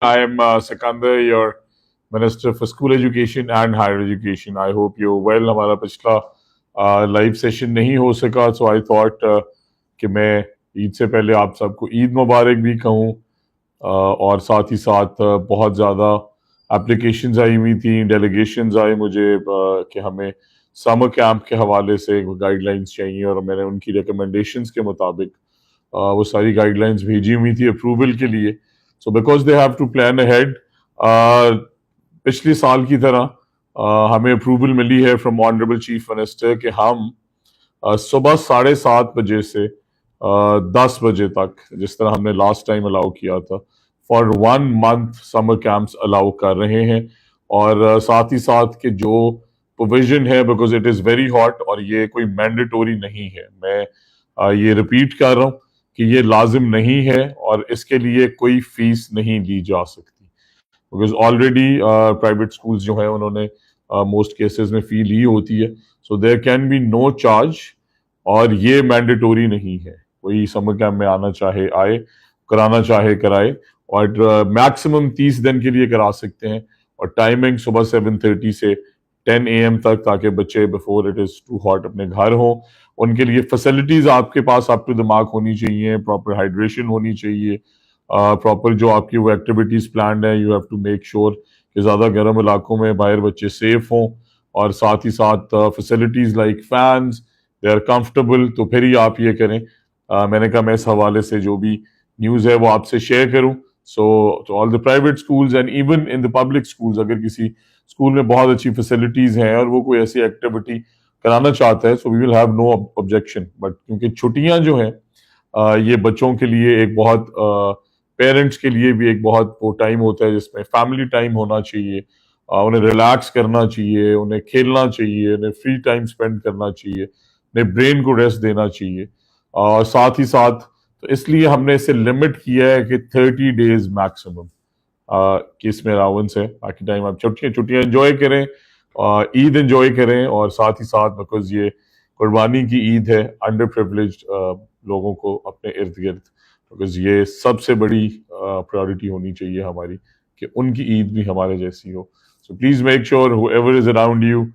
I am Sikandar, your Minister for School Education and Higher Education. I hope you're well. हमारा पिछला live session नहीं हो सका, so I thought कि मैं ईद से पहले आप सबको ईद मुबारक भी कहूँ, और साथ ही साथ बहुत ज़्यादा एप्लीकेशंस आई हुई थी, डेलीगेशंस आए मुझे कि हमें समर कैंप के हवाले से गाइडलाइंस चाहिए, और मैंने उनकी रिकमेंडेशंस के मुताबिक वो सारी गाइडलाइंस भेजी हुई थी अप्रूवल के लिए। So because they have to plan ahead, पिछले साल की तरह हमें अप्रूवल मिली है फ्रॉम ऑनरेबल चीफ मिनिस्टर कि हम सुबह 7:30 बजे से 10 बजे तक, जिस तरह हमने लास्ट टाइम अलाउ किया था, for 1 month summer camps allow कर रहे हैं। और साथ ही साथ के जो प्रोविजन है, because it is very hot और ये कोई मैंडेटोरी नहीं है, मैं ये रिपीट कर रहा हूँ कि ये लाजिम नहीं है और इसके लिए कोई फीस नहीं ली जा सकती, बिकॉज ऑलरेडी प्राइवेट स्कूल्स जो हैं उन्होंने मोस्ट केसेस में फी ली होती है। So there can be no charge, और ये मैंडेटोरी नहीं है। कोई समर कैंप में आना चाहे आए, कराना चाहे कराए, और मैक्सिमम 30 दिन के लिए करा सकते हैं। और टाइमिंग सुबह 7:30 से 10 AM तक, ताकि बच्चे before it is too hot अपने घर हों। उनके लिए फैसिलिटीज आपके पास अप टू द मार्क होनी चाहिए, प्रॉपर हाइड्रेशन होनी चाहिए, प्रॉपर जो आपकी वो एक्टिविटीज प्लान है, you have to make sure कि ज़्यादा गर्म इलाकों में बाहर बच्चे सेफ हों, और साथ ही साथ facilities like fans, they are comfortable, तो फिर ही आप ये करें। मैंने कहा मैं इस हवाले से जो भी न्यूज़ है वो आपसे शेयर करूं। सो तो all the private schools and even in the public schools, अगर किसी स्कूल में बहुत अच्छी फैसिलिटीज हैं और वो कोई ऐसी एक्टिविटी कराना चाहता है, so we will have no objection. But क्योंकि छुट्टियां जो हैं, ये बच्चों के लिए एक बहुत, पेरेंट्स के लिए भी एक बहुत वो टाइम होता है जिसमें फैमिली टाइम होना चाहिए, उन्हें रिलैक्स करना चाहिए, उन्हें खेलना चाहिए, उन्हें फ्री टाइम स्पेंड करना चाहिए, उन्हें ब्रेन को रेस्ट देना चाहिए। और साथ ही साथ तो इसलिए हमने इसे लिमिट किया है कि 30 डेज मैक्सिमम की इसमें अलाउंस है। बाकी टाइम आप छुट्टियाँ छुट्टियाँ एंजॉय करें, ईद एंजॉय करें, और साथ ही साथ बिकॉज ये कुर्बानी की ईद है अंडर प्रिविलेज लोगों को अपने इर्द गिर्द, बिकॉज ये सबसे बड़ी प्रायोरिटी होनी चाहिए हमारी कि उनकी ईद भी हमारे जैसी हो। So please make sure whoever is around you,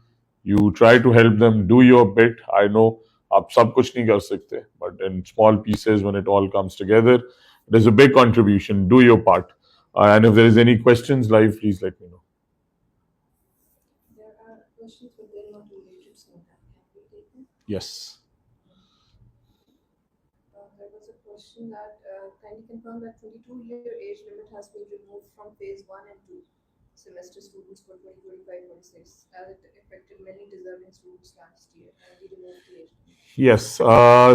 you try to help them, do your bit. I know आप सब कुछ नहीं कर सकते, but in small pieces when it all comes together, it is a big contribution. Do your part, and if there is any questions live, please let me know. Yes. Yes,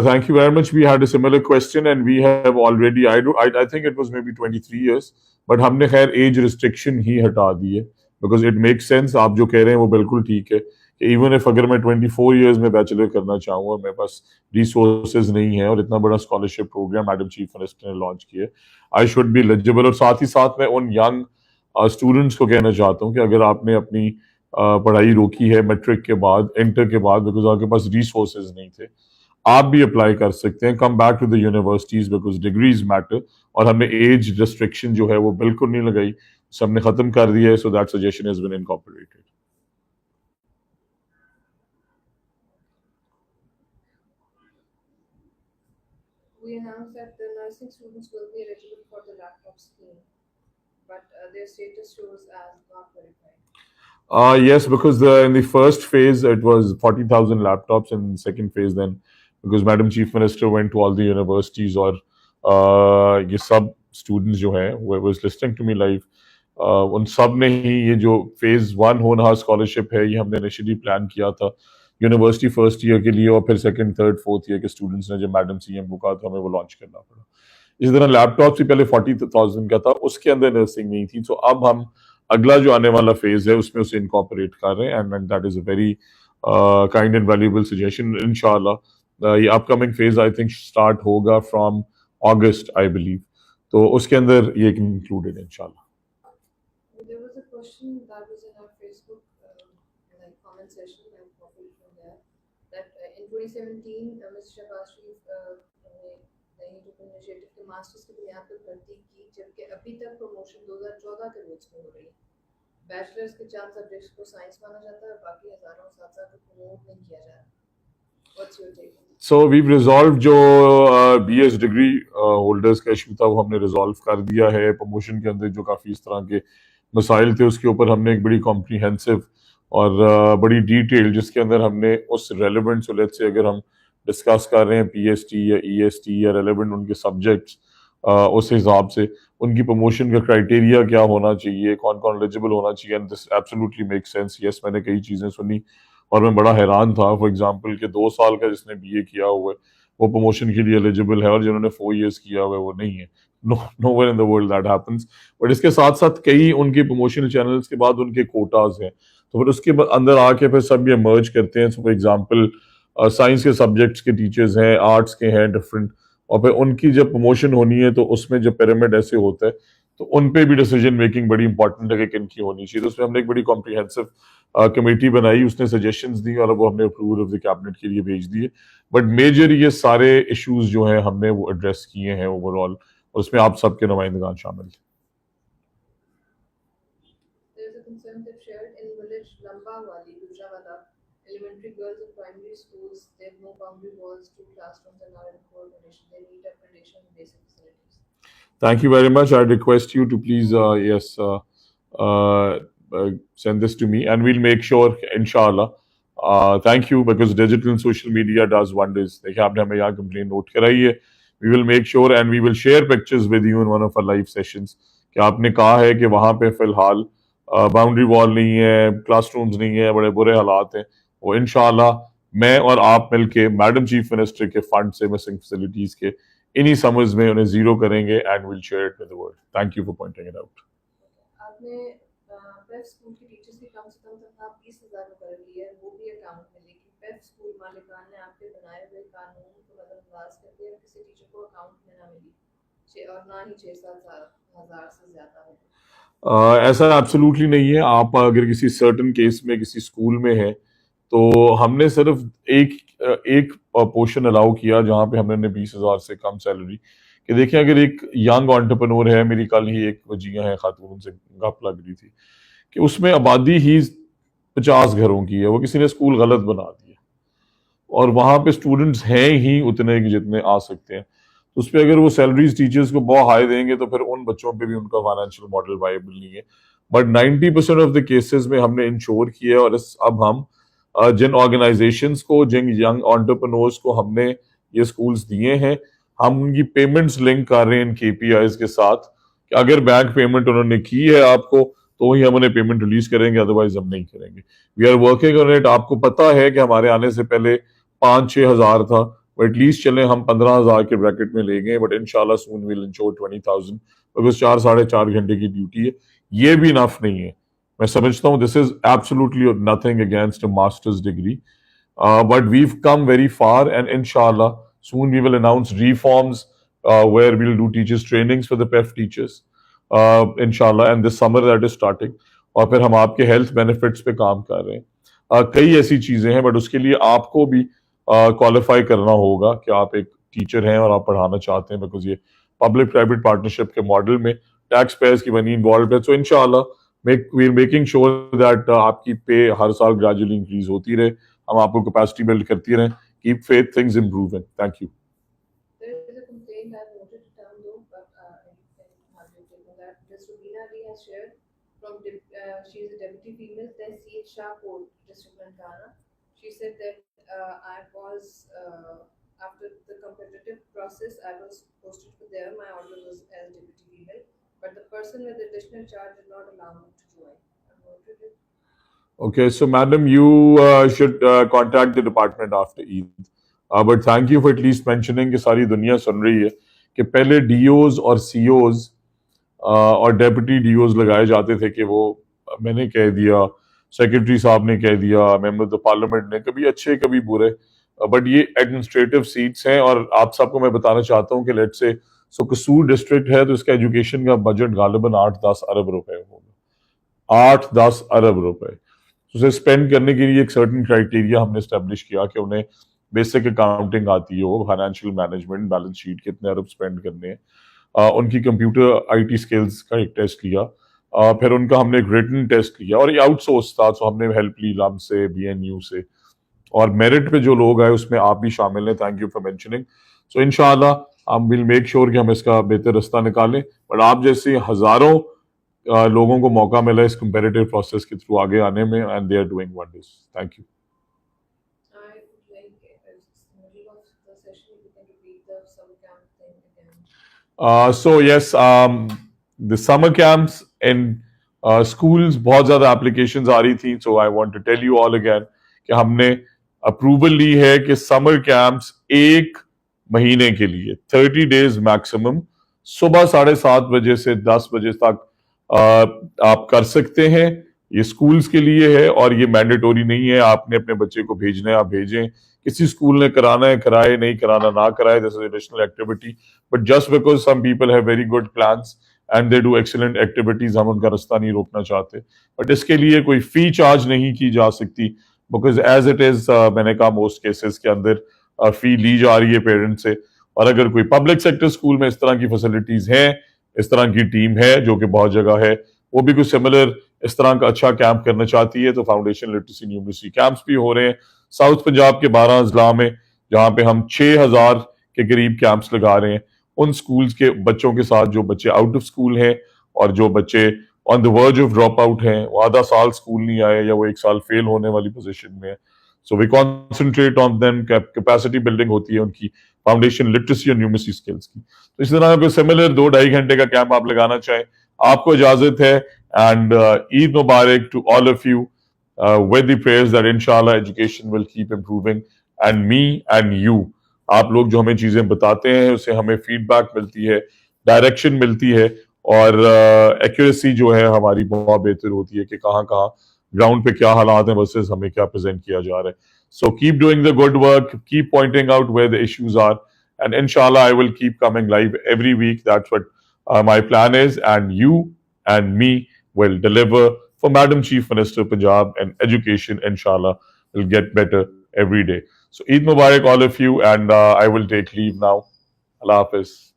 thank you very much. We had a similar question, and we have already. I think it was maybe 23 years, but हमने खैर age restriction ही हटा दी है, because it makes sense. आप जो कह रहे हैं वो बिल्कुल ठीक है कि even if अगर मैं 24 years में बैचलर करना चाहूँ और मेरे पास resources नहीं है, और इतना बड़ा scholarship program madam chief minister ने लॉन्च किया, आई शुड बी एलिजिबल। और साथ ही साथ मैं उन यंग स्टूडेंट्स को कहना चाहता हूँ कि अगर आपने अपनी पढ़ाई रोकी है मैट्रिक के बाद, इंटर के बाद, बिकॉज आपके पास रिसोर्सेज नहीं थे, आप भी अप्लाई कर सकते हैं। Come back to the universities, because degrees matter. और हमने एज रिस्ट्रिक्शन जो है वो बिल्कुल नहीं लगाई, उसे हमने खत्म कर दिया है। So that suggestion has been incorporated. Yes, because in the first phase it was 40,000 laptops, and second phase then, because Madam Chief Minister went to all the universities, और ये सब students जो हैं, who was listening to me live, उन सब ने ही ये जो फेज 1 होनहार स्कॉलरशिप है, ये हमने इनिशियली प्लान किया था यूनिवर्सिटी फर्स्ट ईयर के लिए, और फिर सेकंड थर्ड फोर्थ ईयर के स्टूडेंट्स ने जब मैडम सीएम को कहा तो हमें वो लॉन्च करना पड़ा। इसी तरह लैपटॉप से पहले 40,000 का था, उसके अंदर नर्सिंग नहीं थी। तो अब हम अगला जो आने वाला फेज है उसमें उसे इनकॉर्पोरेट कर रहे हैं, and that is a very kind and valuable suggestion. इंशाल्लाह ये upcoming phase I think start होगा फ्रॉम अगस्त आई बिलीव, तो उसके अंदर ये इंक्लूडेड है इंशाल्लाह। नहीं टुक इनिशिएटिव के मास्टर्स की बुनियाद पर भर्ती की, जबकि अभी तक प्रमोशन 2014 के रूल्स में हो रही है। बैचलर्स के 4 सब्जेक्ट्स को साइंस माना जाता है और बाकी हजारों साथ को प्रमोट नहीं किया जा रहा। What's your take? So we resolve जो BS डिग्री होल्डर्स का इशू था वो हमने रिजॉल्व कर दिया है। प्रमोशन के अंदर जो काफ़ी इस तरह के मसाइल थे उसके ऊपर हमने एक बड़ी कॉम्प्रीहेंसिव और बड़ी डिटेल जिसके अंदर हमने उस रेलिवेंट लेट्स से अगर हम डिस्कस कर रहे हैं PST या EST या रेलिवेंट उनके सब्जेक्ट्स उस हिसाब से उनकी प्रमोशन का क्राइटेरिया क्या होना चाहिए, कौन कौन एलिजिबल होना चाहिए, and this absolutely make sense. Yes, मैंने कई चीज़ें सुनी और मैं बड़ा हैरान था। फॉर एग्जांपल कि 2 साल का जिसने BA किया हुआ है वो प्रमोशन के लिए एलिजिबल है और जिन्होंने 4 years किया हुआ है वो नहीं है। Nowhere in the world that happens. But इसके साथ साथ कई उनके प्रमोशनल चैनल्स के बाद उनके कोटाज हैं, तो फिर उसके अंदर आके फिर सब ये मर्ज करते हैं। फॉर एग्जाम्पल साइंस के सब्जेक्ट्स के टीचर्स हैं, आर्ट्स के हैं डिफरेंट, और फिर उनकी जब प्रमोशन होनी है तो उसमें जब पिरामिड ऐसे होता है तो उन पे भी डिसीजन मेकिंग बड़ी इंपॉर्टेंट है कि किन की होनी चाहिए। तो उसमें हमने एक बड़ी कॉम्प्रिहेंसिव कमेटी बनाई, उसने सजेशंस दी और वो हमने अप्रूवल ऑफ द कैबिनेट के लिए भेज दिए। बट मेजर ये सारे इश्यूज जो हैं हमने वो एड्रेस किए हैं ओवरऑल, और उसमें आप सबके नुमाइंदगान शामिल हैं। There is a concern that shared in village Lambawali, Gujranwala, elementary girls in primary schools, they have no boundary walls, 2 classrooms and are in poor condition. They need upgradation of basic facilities. Thank you very much. I request you to please, send this to me, and we'll make sure, inshallah. Thank you, because digital and social media does wonders. देखिए आपने हमें यहाँ complaint note कराई है. We will make sure and we will share pictures with you in one of our live sessions. कि आपने कहा है कि वहाँ पे फिलहाल बाउंड्री वॉल नहीं है, क्लासरूम्स नहीं है, बड़े बुरे हालात हैं। वो इंशाल्लाह मैं और आप मिलके मैडम चीफ मिनिस्टर के फंड से मिसिंग फैसिलिटीज के इन्हीं समर्स में उन्हें जीरो करेंगे and will share it with the world. Thank you for pointing it out. आपने पेफ स्कूल की टीचर्स की कम से कम तनख्वाह 20,000 मुकर ली है, वो भी अकाउंट में, लेकिन पेफ स्कूल मालिकान ने आपके बनाए हुए कानून को नजरअंदाज कर दिया, किसी टीचर को अकाउंट में ना मिली और ना ही 6-7 हज़ार से ज्यादा है। ऐसा एब्सोल्युटली नहीं है। आप अगर किसी सर्टन केस में किसी स्कूल में है तो हमने सिर्फ एक पोर्शन अलाउ किया जहां पे हमने 20,000 से कम सैलरी कि देखिए अगर एक यंग एंटरप्रेन्योर है, मेरी कल ही एक वजिया है खातून से गप लग रही थी कि उसमें आबादी ही 50 घरों की है, वो किसी ने स्कूल गलत बना दिया और वहां पे स्टूडेंट्स हैं ही उतने जितने आ सकते हैं, तो उस पर अगर वो सैलरीज टीचर्स को बहुत हाई देंगे तो फिर उन बच्चों पे भी उनका फाइनेंशियल मॉडल वायबल नहीं है। बट 90% ऑफ द केसेस में हमने इंश्योर किया है और अब हम जिन ऑर्गेनाइजेशंस को, जिन यंग एंटरप्रेन्योर्स को हमने ये स्कूल्स दिए हैं, हम उनकी पेमेंट्स लिंक कर रहे हैं इन KPIs के साथ कि अगर बैंक पेमेंट उन्होंने की है आपको तो ही हम उन्हें पेमेंट रिलीज करेंगे, अदरवाइज हम नहीं करेंगे। We are working on it. आपको पता है कि हमारे आने से पहले 5-6 हज़ार था, एटलीस्ट चले हम 15,000 के ब्रैकेट में ले गए, बट इंशाल्लाह सून विल इंश्योर 20,000, बिकॉज 4-4.5 घंटे की ड्यूटी है, ये भी इनफ नहीं है। मैं समझता हूँ this is absolutely nothing against a master's degree, but we've come very far and इंशाल्लाह soon we will announce reforms where we'll do teachers trainings for the PEF teachers, inshallah, and this summer that is starting, और फिर हम आपके health benefits पे काम कर रहे हैं। कई ऐसी चीजें हैं, बट उसके लिए आपको भी क्वालिफाई करना होगा कि आप एक टीचर हैं और आप पढ़ाना चाहते हैं, बिकॉज ये पब्लिक प्राइवेट पार्टनरशिप के मॉडल में टैक्स पेयर्स की मनी इन्वॉल्व है। सो इंशाल्लाह we are making sure that आपकी पे हर साल ग्रेजुअली इंक्रीज होती रहे, हम आपको कैपेसिटी बिल्ड करती रहें, keep faith, things improving. Thank you. There is a complaint I've noted it down though, but have you taken that? Ms. Rubina Ali has shared from, she is a deputy female, Tehsil Shahpur, District Lankana. She said that I was, after the competitive process, I was posted for there. My order was as deputy female, but the person with additional charge did not allow me to join. I've noted it. Okay, so madam, you should contact the department after Eid. But thank you for at least mentioning कि सारी दुनिया सुन रही है कि पहले DOs और COs और deputy DOs लगाए जाते थे कि वो मैंने कह दिया, सेक्रेटरी साहब ने कह दिया, मेंबर ऑफ द पार्लियामेंट ने, कभी अच्छे कभी बुरे, बट ये एडमिनिस्ट्रेटिव सीट्स हैं। और आप सबको मैं बताना चाहता हूँ कि लेट से सो कसूर डिस्ट्रिक्ट है तो इसका एजुकेशन का बजट गालिबन 8-10 अरब रुपए होगा, 8-10 अरब रुपए। उसे स्पेंड करने के लिए एक सर्टेन क्राइटेरिया हमने स्टैब्लिश किया कि उन्हें बेसिक अकाउंटिंग आती है, वो फाइनेंशियल मैनेजमेंट, बैलेंस शीट, कितने अरब स्पेंड करने हैं, उनकी कंप्यूटर आईटी स्किल्स का एक टेस्ट लिया, फिर उनका हमने एक रिटन टेस्ट लिया, और ये आउटसोर्स था, तो हमने हेल्प ली लम से, बीएनयू से, और मेरिट पे जो लोग आए उसमें आप भी शामिल हैं, थैंक यू फॉर मेंशनिंग। सो इंशाल्लाह हम विल मेक श्योर कि हम इसका बेहतर रास्ता निकालें, बट आप जैसे हजारों लोगों को मौका मिला इस कंपेरेटिव प्रोसेस के थ्रू आगे आने में, and they are doing wonders. Thank you. I would like, in the middle of the session, if you can repeat the summer camp thing again. So yes, the summer camps in schools, बहुत ज़्यादा applications आ रही थी, so I want to tell you all again कि हमने approval ली है कि summer camps 1 महीने के लिए 30 days मैक्सिमम, सुबह 7:30 बजे से 10 बजे तक आप कर सकते हैं। ये स्कूल्स के लिए है और ये मैंडेटोरी नहीं है, आपने अपने बच्चे को भेजना है आप भेजें, किसी स्कूल ने कराना है कराए, नहीं कराना ना कराए, this is additional activity, but just because some people have very good plans and they do excellent activities, हम उनका रास्ता नहीं रोकना चाहते, बट इसके लिए कोई फी चार्ज नहीं की जा सकती, बिकॉज एज इट इज मैंने कहा मोस्ट केसेस के अंदर फी ली जा रही है पेरेंट्स से, और अगर कोई पब्लिक सेक्टर स्कूल में इस तरह की फैसिलिटीज हैं, इस तरह की टीम है जो कि बहुत जगह है, वो भी कुछ सिमिलर इस तरह का अच्छा कैंप करना चाहती है, तो फाउंडेशन लिटरेसी न्यूमरेसी कैंप्स भी हो रहे हैं साउथ पंजाब के 12 अजला में, जहां पे हम 6,000 के करीब कैंप्स लगा रहे हैं उन स्कूल्स के बच्चों के साथ जो बच्चे आउट ऑफ स्कूल हैं और जो बच्चे on the verge of drop out हैं, वो आधा साल स्कूल नहीं आए या वो 1 साल फेल होने वाली पोजीशन में है। So we concentrate on them, capacity building होती है उनकी, फाउंडेशन लिटरेसी और न्यूमरेसी स्किल्स की। तो इस तरह का सिमिलर 2-2.5 घंटे का कैंप आप लगाना चाहें, आपको इजाजत है। And Eid Mubarak to all of you, with the prayers that inshallah education will keep improving, and me and you, आप लोग जो हमें चीजें बताते हैं उससे हमें फीडबैक मिलती है, डायरेक्शन मिलती है, और एक्यूरेसी जो है हमारी बहुत बेहतर होती है कि कहाँ कहाँ ग्राउंड पे क्या हालात हैं वर्सेस हमें क्या प्रेजेंट किया जा रहा है। So keep doing the good work, keep pointing out where the issues are, and inshallah I will keep coming live every week. That's what my plan is, and you and me will deliver for Madam Chief Minister Punjab, and education inshallah will get better every day. So Eid Mubarak all of you, and I will take leave now. Allah Hafiz.